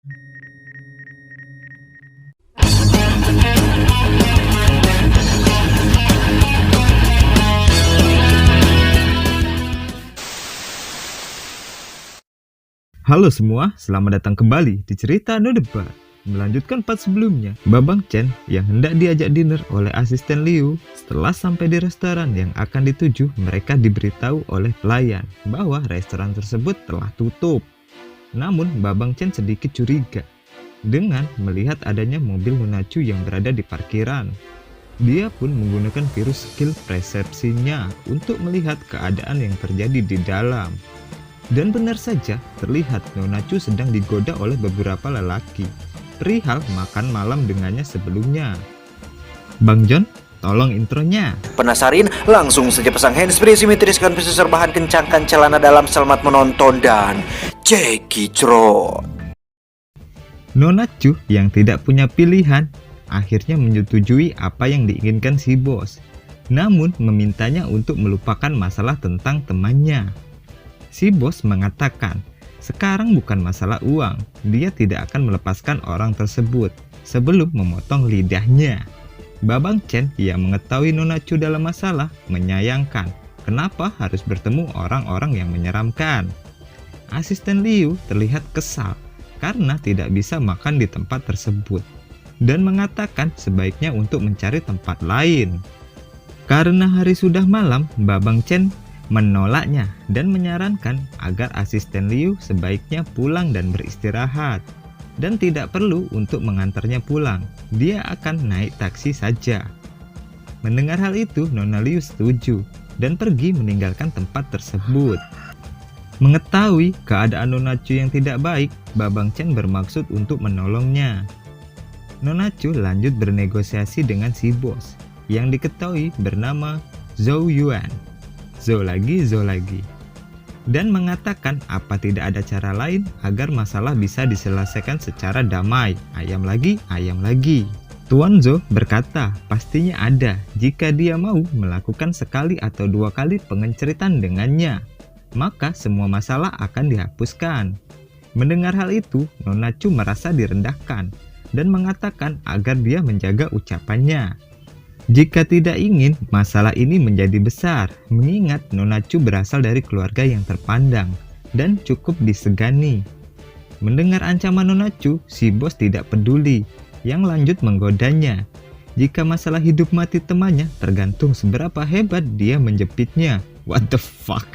Halo semua, selamat datang kembali di cerita No Debat. Melanjutkan part sebelumnya, Babang Chen yang hendak diajak dinner oleh asisten Liu. Setelah sampai di restoran yang akan dituju, mereka diberitahu oleh pelayan bahwa restoran tersebut telah tutup. Namun Babang Chen sedikit curiga dengan melihat adanya mobil Nona Chu yang berada di parkiran. Dia pun menggunakan virus skill persepsinya untuk melihat keadaan yang terjadi di dalam. Dan benar saja, terlihat Nona Chu sedang digoda oleh beberapa lelaki perihal makan malam dengannya sebelumnya. Bang John, tolong intronya. Penasarin? Langsung saja pasang handsfree, simetriskan visi serbahan, kencangkan celana dalam, selamat menonton dan Jackie Chan. Nona Chu yang tidak punya pilihan akhirnya menyetujui apa yang diinginkan si bos, namun memintanya untuk melupakan masalah tentang temannya. Si bos mengatakan, sekarang bukan masalah uang, dia tidak akan melepaskan orang tersebut sebelum memotong lidahnya. Babang Chen yang mengetahui Nona Chu dalam masalah menyayangkan kenapa harus bertemu orang-orang yang menyeramkan. Asisten Liu terlihat kesal karena tidak bisa makan di tempat tersebut dan mengatakan sebaiknya untuk mencari tempat lain. Karena hari sudah malam, Babang Chen menolaknya dan menyarankan agar asisten Liu sebaiknya pulang dan beristirahat dan tidak perlu untuk mengantarnya pulang, dia akan naik taksi saja. Mendengar hal itu, Nona Liu setuju dan pergi meninggalkan tempat tersebut. Mengetahui keadaan Nona Chu yang tidak baik, Babang Chen bermaksud untuk menolongnya. Nona Chu lanjut bernegosiasi dengan si bos yang diketahui bernama Zhou Yuan. Zhou lagi, dan mengatakan apa tidak ada cara lain agar masalah bisa diselesaikan secara damai. Ayam lagi. Tuan Zhou berkata pastinya ada jika dia mau melakukan sekali atau dua kali pengenceritan dengannya, maka semua masalah akan dihapuskan. Mendengar hal itu, Nona Chu merasa direndahkan dan mengatakan agar dia menjaga ucapannya jika tidak ingin masalah ini menjadi besar, mengingat Nona Chu berasal dari keluarga yang terpandang dan cukup disegani. Mendengar ancaman Nona Chu, si bos tidak peduli, yang lanjut menggodanya. Jika masalah hidup mati temannya tergantung seberapa hebat dia menjepitnya. What the fuck?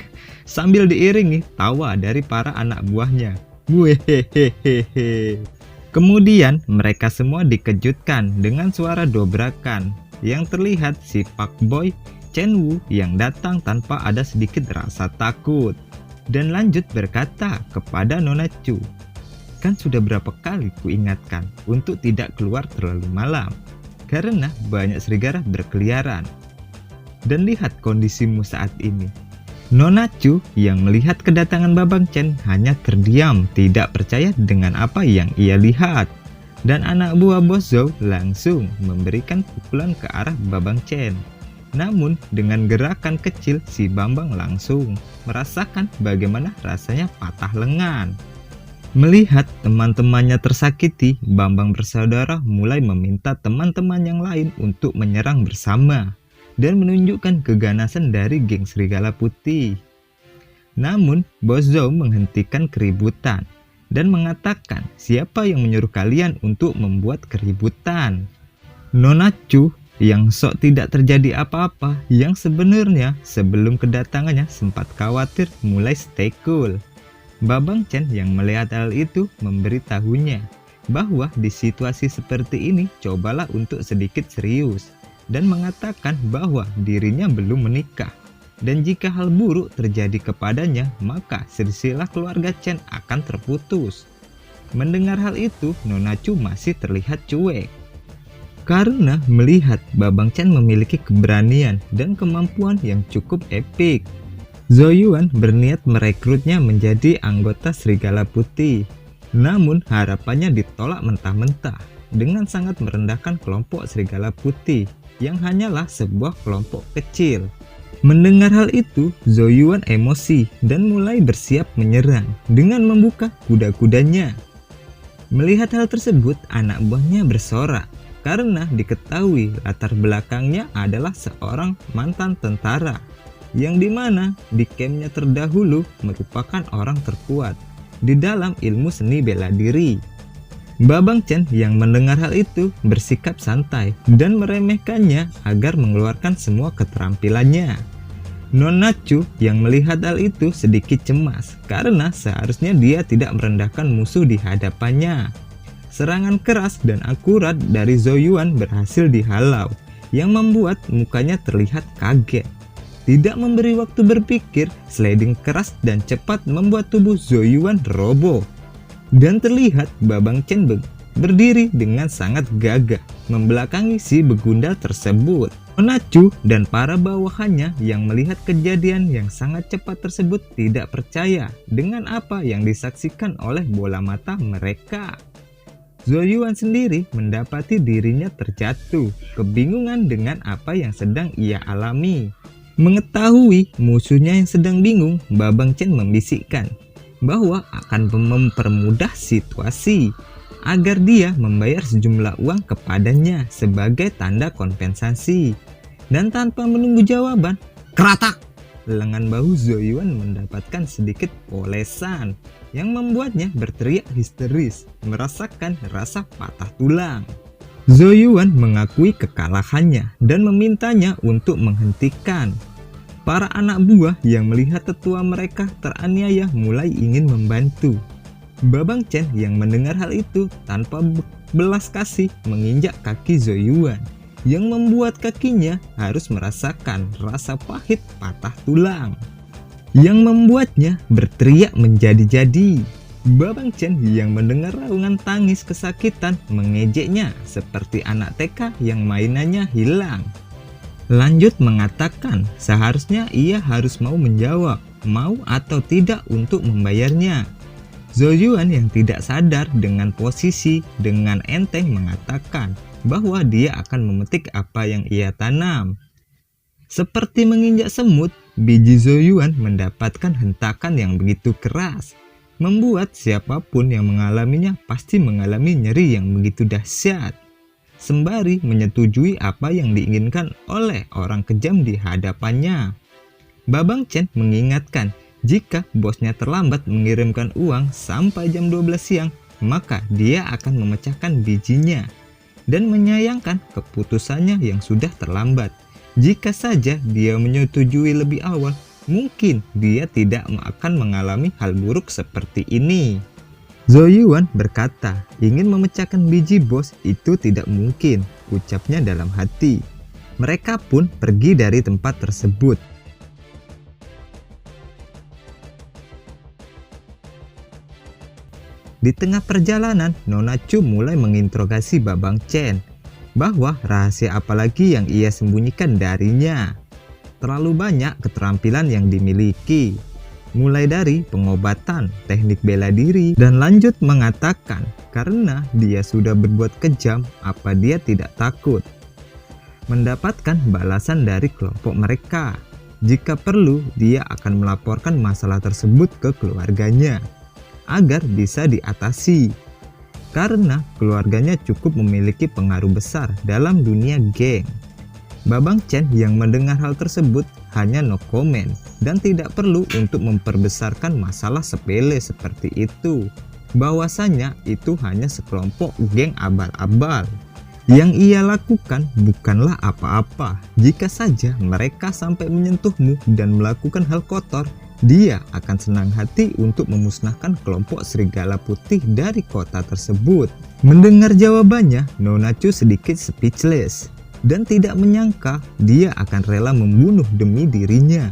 Sambil diiringi tawa dari para anak buahnya. Wehehehehe. Kemudian mereka semua dikejutkan dengan suara dobrakan yang terlihat si Pak Boy Chen Wu yang datang tanpa ada sedikit rasa takut dan lanjut berkata kepada Nona Chu, kan sudah berapa kali kuingatkan untuk tidak keluar terlalu malam karena banyak serigala berkeliaran, dan lihat kondisimu saat ini. Nona Chu yang melihat kedatangan Babang Chen hanya terdiam, tidak percaya dengan apa yang ia lihat. Dan anak buah bos Zhou langsung memberikan pukulan ke arah Babang Chen. Namun dengan gerakan kecil si Bambang langsung merasakan bagaimana rasanya patah lengan. Melihat teman-temannya tersakiti, Bambang bersaudara mulai meminta teman-teman yang lain untuk menyerang bersama dan menunjukkan keganasan dari geng Serigala Putih. Namun bos Zhou menghentikan keributan dan mengatakan siapa yang menyuruh kalian untuk membuat keributan. Nona Chu yang sok tidak terjadi apa-apa, yang sebenarnya sebelum kedatangannya sempat khawatir, mulai stay cool. Babang Chen yang melihat hal itu memberitahunya bahwa di situasi seperti ini cobalah untuk sedikit serius dan mengatakan bahwa dirinya belum menikah. Dan jika hal buruk terjadi kepadanya, maka silsilah keluarga Chen akan terputus. Mendengar hal itu, Nona Chu masih terlihat cuek. Karena melihat Babang Chen memiliki keberanian dan kemampuan yang cukup epik. Zhou Yuan berniat merekrutnya menjadi anggota Serigala Putih. Namun harapannya ditolak mentah-mentah dengan sangat merendahkan kelompok Serigala Putih yang hanyalah sebuah kelompok kecil. Mendengar hal itu, Zhou Yuan emosi dan mulai bersiap menyerang dengan membuka kuda-kudanya. Melihat hal tersebut, anak buahnya bersorak karena diketahui latar belakangnya adalah seorang mantan tentara yang dimana di campnya terdahulu merupakan orang terkuat di dalam ilmu seni bela diri. Babang Chen yang mendengar hal itu bersikap santai dan meremehkannya agar mengeluarkan semua keterampilannya. Nona Chu yang melihat hal itu sedikit cemas karena seharusnya dia tidak merendahkan musuh di hadapannya. Serangan keras dan akurat dari Zhou Yuan berhasil dihalau yang membuat mukanya terlihat kaget. Tidak memberi waktu berpikir, sliding keras dan cepat membuat tubuh Zhou Yuan roboh. Dan terlihat Babang Chen berdiri dengan sangat gagah membelakangi si begundal tersebut. Nona Chu dan para bawahannya yang melihat kejadian yang sangat cepat tersebut tidak percaya dengan apa yang disaksikan oleh bola mata mereka. Zhou Yuan sendiri mendapati dirinya terjatuh, kebingungan dengan apa yang sedang ia alami. Mengetahui musuhnya yang sedang bingung, Babang Chen membisikkan bahwa akan mempermudah situasi agar dia membayar sejumlah uang kepadanya sebagai tanda kompensasi. Dan tanpa menunggu jawaban, keratak! Lengan bahu Zhou Yuan mendapatkan sedikit polesan yang membuatnya berteriak histeris, merasakan rasa patah tulang. Zhou Yuan mengakui kekalahannya dan memintanya untuk menghentikan. Para anak buah yang melihat tetua mereka teraniaya mulai ingin membantu. Babang Chen yang mendengar hal itu tanpa belas kasih menginjak kaki Zhou Yuan yang membuat kakinya harus merasakan rasa pahit patah tulang yang membuatnya berteriak menjadi-jadi. Babang Chen yang mendengar raungan tangis kesakitan mengejeknya seperti anak TK yang mainannya hilang. Lanjut mengatakan seharusnya ia harus mau menjawab mau atau tidak untuk membayarnya. Zhou Yuan yang tidak sadar dengan posisi dengan enteng mengatakan bahwa dia akan memetik apa yang ia tanam. Seperti menginjak semut, biji Zhou Yuan mendapatkan hentakan yang begitu keras, membuat siapapun yang mengalaminya pasti mengalami nyeri yang begitu dahsyat. Sembari menyetujui apa yang diinginkan oleh orang kejam di hadapannya. Babang Chen mengingatkan jika bosnya terlambat mengirimkan uang sampai jam 12 siang, maka dia akan memecahkan bijinya dan menyayangkan keputusannya yang sudah terlambat. Jika saja dia menyetujui lebih awal, mungkin dia tidak akan mengalami hal buruk seperti ini. Zhou Yuan berkata, ingin memecahkan biji bos itu tidak mungkin, ucapnya dalam hati. Mereka pun pergi dari tempat tersebut. Di tengah perjalanan, Nona Chu mulai menginterogasi Babang Chen bahwa rahasia apalagi yang ia sembunyikan darinya. Terlalu banyak keterampilan yang dimiliki, mulai dari pengobatan, teknik bela diri, dan lanjut mengatakan karena dia sudah berbuat kejam, apa dia tidak takut mendapatkan balasan dari kelompok mereka. Jika perlu, dia akan melaporkan masalah tersebut ke keluarganya agar bisa diatasi, karena keluarganya cukup memiliki pengaruh besar dalam dunia geng. Babang Chen yang mendengar hal tersebut hanya no comment dan tidak perlu untuk memperbesarkan masalah sepele seperti itu, bahwasanya itu hanya sekelompok geng abal-abal. Yang ia lakukan bukanlah apa-apa. Jika saja mereka sampai menyentuhmu dan melakukan hal kotor, dia akan senang hati untuk memusnahkan kelompok serigala putih dari kota tersebut. Mendengar jawabannya, Nona Chu sedikit speechless dan tidak menyangka dia akan rela membunuh demi dirinya,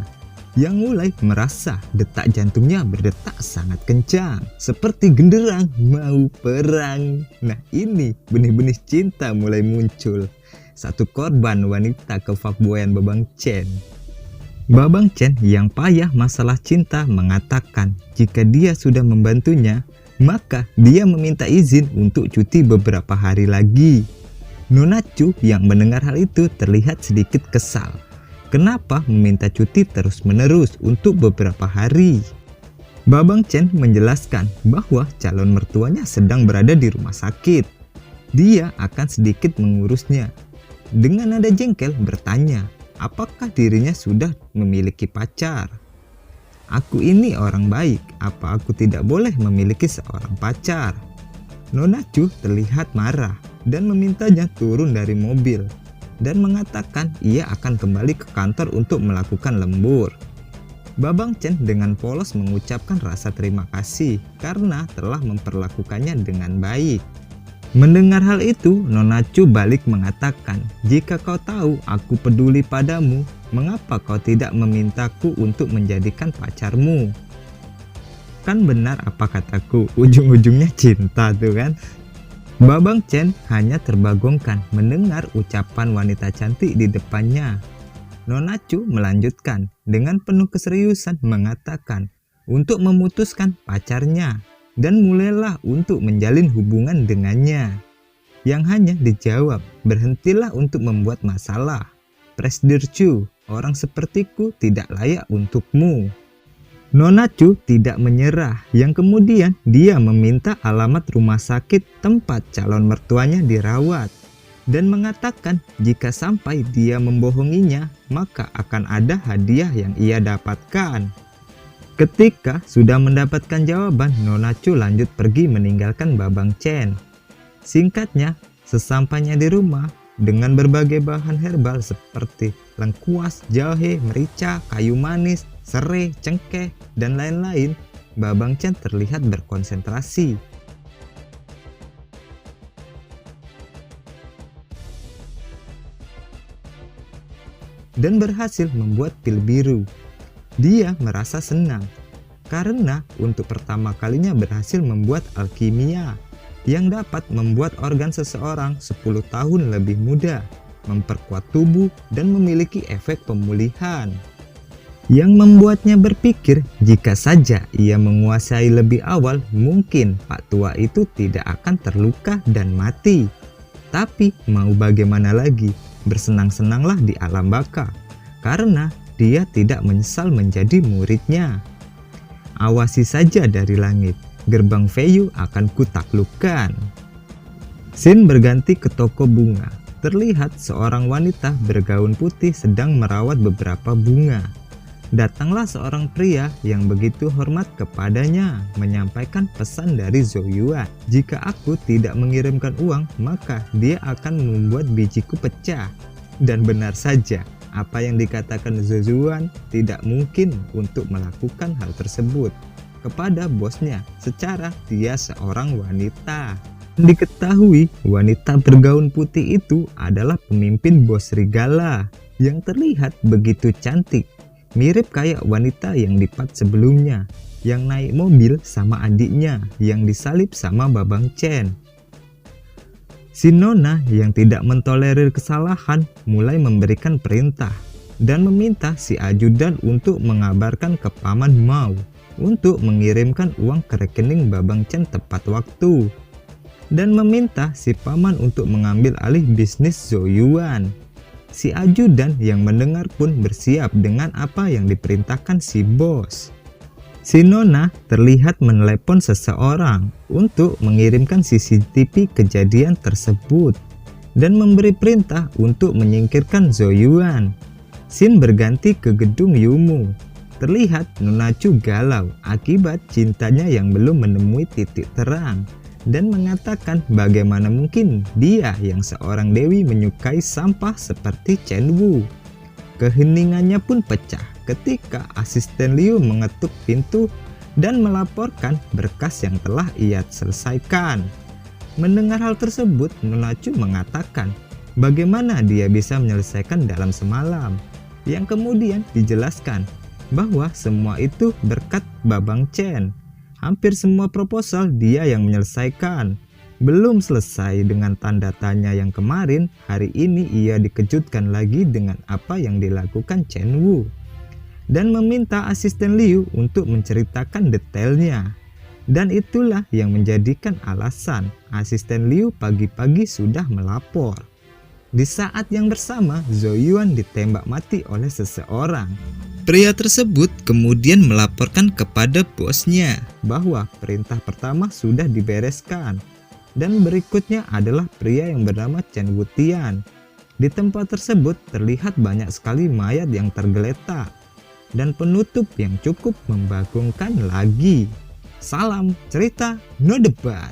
yang mulai merasa detak jantungnya berdetak sangat kencang seperti genderang mau perang. Nah, ini benih-benih cinta mulai muncul. Satu korban wanita kefuckboyan Babang Chen. Babang Chen yang payah masalah cinta mengatakan jika dia sudah membantunya, maka dia meminta izin untuk cuti beberapa hari lagi. Nona Chu yang mendengar hal itu terlihat sedikit kesal. Kenapa meminta cuti terus-menerus untuk beberapa hari? Babang Chen menjelaskan bahwa calon mertuanya sedang berada di rumah sakit. Dia akan sedikit mengurusnya. Dengan nada jengkel bertanya, apakah dirinya sudah memiliki pacar? Aku ini orang baik, apa aku tidak boleh memiliki seorang pacar? Nona Chu terlihat marah dan memintanya turun dari mobil dan mengatakan ia akan kembali ke kantor untuk melakukan lembur. Babang Chen dengan polos mengucapkan rasa terima kasih karena telah memperlakukannya dengan baik. Mendengar hal itu, Nona Chu balik mengatakan, jika kau tahu aku peduli padamu, mengapa kau tidak memintaku untuk menjadikan pacarmu? Kan benar apa kataku, ujung-ujungnya cinta tuh kan? Babang Chen hanya terbagongkan mendengar ucapan wanita cantik di depannya. Nona Chu melanjutkan dengan penuh keseriusan mengatakan untuk memutuskan pacarnya dan mulailah untuk menjalin hubungan dengannya. Yang hanya dijawab, berhentilah untuk membuat masalah. Presdir Chu, orang sepertiku tidak layak untukmu. Nona Chu tidak menyerah, yang kemudian dia meminta alamat rumah sakit tempat calon mertuanya dirawat. Dan mengatakan jika sampai dia membohonginya, maka akan ada hadiah yang ia dapatkan. Ketika sudah mendapatkan jawaban, Nona Chu lanjut pergi meninggalkan Babang Chen. Singkatnya, sesampainya di rumah, dengan berbagai bahan herbal seperti lengkuas, jahe, merica, kayu manis, serai, cengkeh, dan lain-lain, Babang Chen terlihat berkonsentrasi. Dan berhasil membuat pil biru. Dia merasa senang karena untuk pertama kalinya berhasil membuat alkimia yang dapat membuat organ seseorang 10 tahun lebih muda, memperkuat tubuh dan memiliki efek pemulihan. Yang membuatnya berpikir jika saja ia menguasai lebih awal, mungkin Pak Tua itu tidak akan terluka dan mati. Tapi mau bagaimana lagi? Bersenang-senanglah di alam baka, karena dia tidak menyesal menjadi muridnya. Awasi saja dari langit, gerbang Feiyu akan kutaklukkan. Scene berganti ke toko bunga. Terlihat seorang wanita bergaun putih sedang merawat beberapa bunga. Datanglah seorang pria yang begitu hormat kepadanya, menyampaikan pesan dari Zhou Yuan. Jika aku tidak mengirimkan uang, maka dia akan membuat bijiku pecah. Dan benar saja, apa yang dikatakan Zhou Yuan tidak mungkin untuk melakukan hal tersebut kepada bosnya secara dia seorang wanita. Diketahui wanita bergaun putih itu adalah pemimpin bos serigala yang terlihat begitu cantik. Mirip kayak wanita yang di part sebelumnya, yang naik mobil sama adiknya, yang disalib sama Babang Chen. Si Nona yang tidak mentolerir kesalahan mulai memberikan perintah dan meminta si ajudan untuk mengabarkan ke Paman Mao untuk mengirimkan uang ke rekening Babang Chen tepat waktu, dan meminta si Paman untuk mengambil alih bisnis Zhou Yuan. Si ajudan yang mendengar pun bersiap dengan apa yang diperintahkan si bos. Si Nona terlihat menelepon seseorang untuk mengirimkan CCTV kejadian tersebut dan memberi perintah untuk menyingkirkan Zhou Yuan. Scene berganti ke gedung Yumu. Terlihat Nona Chu galau akibat cintanya yang belum menemui titik terang. Dan mengatakan bagaimana mungkin dia yang seorang dewi menyukai sampah seperti Chen Wu. Keheningannya pun pecah ketika asisten Liu mengetuk pintu dan melaporkan berkas yang telah ia selesaikan. Mendengar hal tersebut, Nona Chu mengatakan bagaimana dia bisa menyelesaikan dalam semalam, yang kemudian dijelaskan bahwa semua itu berkat Babang Chen. Hampir semua proposal dia yang menyelesaikan. Belum selesai dengan tanda tanya yang kemarin, hari ini ia dikejutkan lagi dengan apa yang dilakukan Chen Wu. Dan meminta asisten Liu untuk menceritakan detailnya. Dan itulah yang menjadikan alasan asisten Liu pagi-pagi sudah melapor. Di saat yang bersama, Zhou Yuan ditembak mati oleh seseorang. Pria tersebut kemudian melaporkan kepada bosnya bahwa perintah pertama sudah dibereskan. Dan berikutnya adalah pria yang bernama Chen Wutian. Di tempat tersebut terlihat banyak sekali mayat yang tergeletak dan penutup yang cukup membagongkan lagi. Salam cerita no debat.